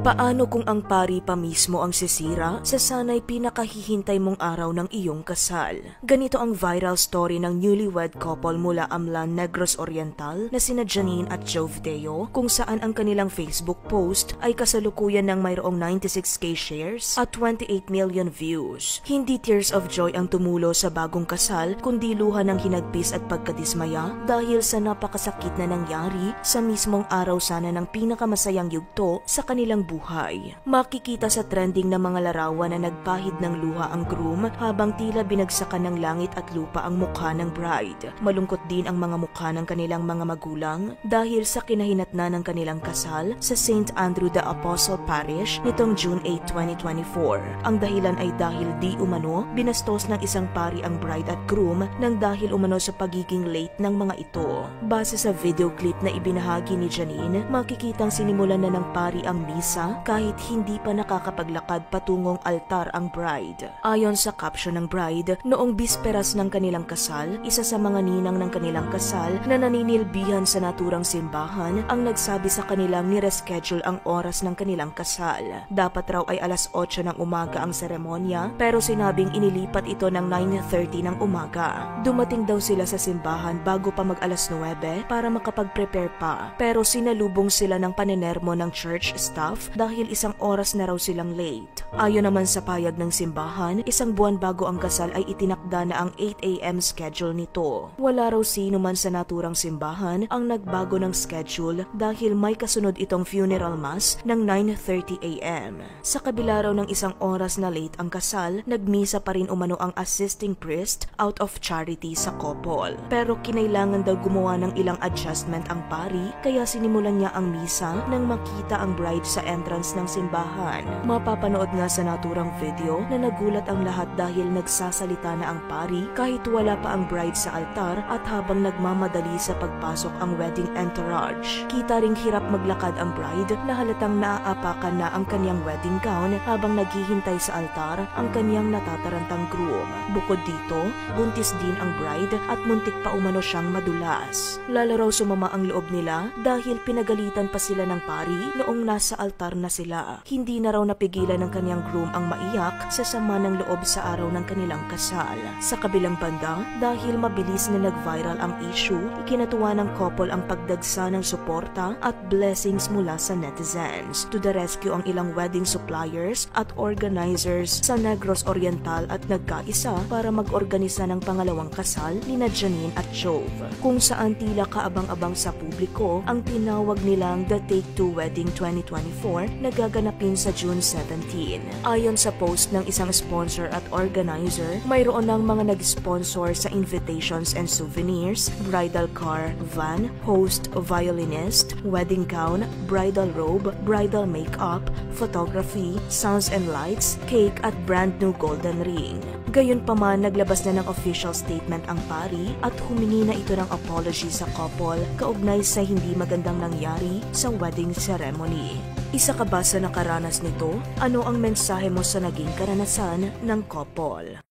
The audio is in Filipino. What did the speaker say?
Paano kung ang pari pa mismo ang sisira sa sana'y pinakahihintay mong araw ng iyong kasal? Ganito ang viral story ng newlywed couple mula Amlan, Negros Oriental na sina Janine at Jove Deo, kung saan ang kanilang Facebook post ay kasalukuyan ng mayroong 96k shares at 28 million views. Hindi tears of joy ang tumulo sa bagong kasal, kundi luha ng hinagpis at pagkadismaya dahil sa napakasakit na nangyari sa mismong araw sana ng pinakamasayang yugto sa kanilang buhay. Makikita sa trending na mga larawan na nagpahid ng luha ang groom habang tila binagsakan ng langit at lupa ang mukha ng bride. Malungkot din ang mga mukha ng kanilang mga magulang dahil sa kinahinatnan ng kanilang kasal sa St. Andrew the Apostle Parish nitong June 8, 2024. Ang dahilan ay dahil di umano binastos ng isang pari ang bride at groom nang dahil umano sa pagiging late ng mga ito. Base sa video clip na ibinahagi ni Janine, makikitang sinimulan na ng pari ang misa kahit hindi pa nakakapaglakad patungong altar ang bride. Ayon sa caption ng bride, noong bisperas ng kanilang kasal, isa sa mga ninang ng kanilang kasal na naninilbihan sa naturang simbahan ang nagsabi sa kanilang nireschedule ang oras ng kanilang kasal. Dapat raw ay alas 8 ng umaga ang seremonya, pero sinabing inilipat ito ng 9:30 ng umaga. Dumating daw sila sa simbahan bago pa mag alas 9 para makapag-prepare pa, pero sinalubong sila ng panenermo ng church staff dahil isang oras na raw silang late. Ayon naman sa payag ng simbahan, isang buwan bago ang kasal ay itinakda na ang 8 AM schedule nito. Wala raw sino man sa naturang simbahan ang nagbago ng schedule dahil may kasunod itong funeral mass ng 9:30 AM. Sa kabila raw ng isang oras na late ang kasal, nagmisa pa rin umano ang assisting priest out of charity sa couple. Pero kinailangan daw gumawa ng ilang adjustment ang pari, kaya sinimulan niya ang misa nang makita ang bride sa entrance ng simbahan. Mapapanood nga sa naturang video na nagulat ang lahat dahil nagsasalita na ang pari kahit wala pa ang bride sa altar at habang nagmamadali sa pagpasok ang wedding entourage. Kita ring hirap maglakad ang bride na halatang naaapakan na ang kanyang wedding gown habang naghihintay sa altar ang kanyang natatarantang groom. Bukod dito, buntis din ang bride at muntik pa umano siyang madulas. Lalo raw sumama ang loob nila dahil pinagalitan pa sila ng pari noong nasa altar na sila. Hindi na raw napigilan ng kanyang groom ang maiyak sa sama ng loob sa araw ng kanilang kasal. Sa kabilang banda, dahil mabilis na nag-viral ang issue, ikinatuwa ng couple ang pagdagsa ng suporta at blessings mula sa netizens. To the rescue ang ilang wedding suppliers at organizers sa Negros Oriental at nagkaisa para mag-organisa ng pangalawang kasal ni Janine at Jove, kung saan tila kaabang-abang sa publiko ang tinawag nilang The Take Two Wedding 2024 na gaganapin sa June 17. Ayon sa post ng isang sponsor at organizer, mayroon ng mga nag-sponsor sa invitations and souvenirs, bridal car, van, host, violinist, wedding gown, bridal robe, bridal makeup, photography, sounds and lights, cake at brand new golden ring. Gayunpaman, naglabas na ng official statement ang pari at humingi na ito ng apology sa couple kaugnay sa hindi magandang nangyari sa wedding ceremony. Isa ka ba sa nakaranas nito? Ano ang mensahe mo sa naging karanasan ng couple?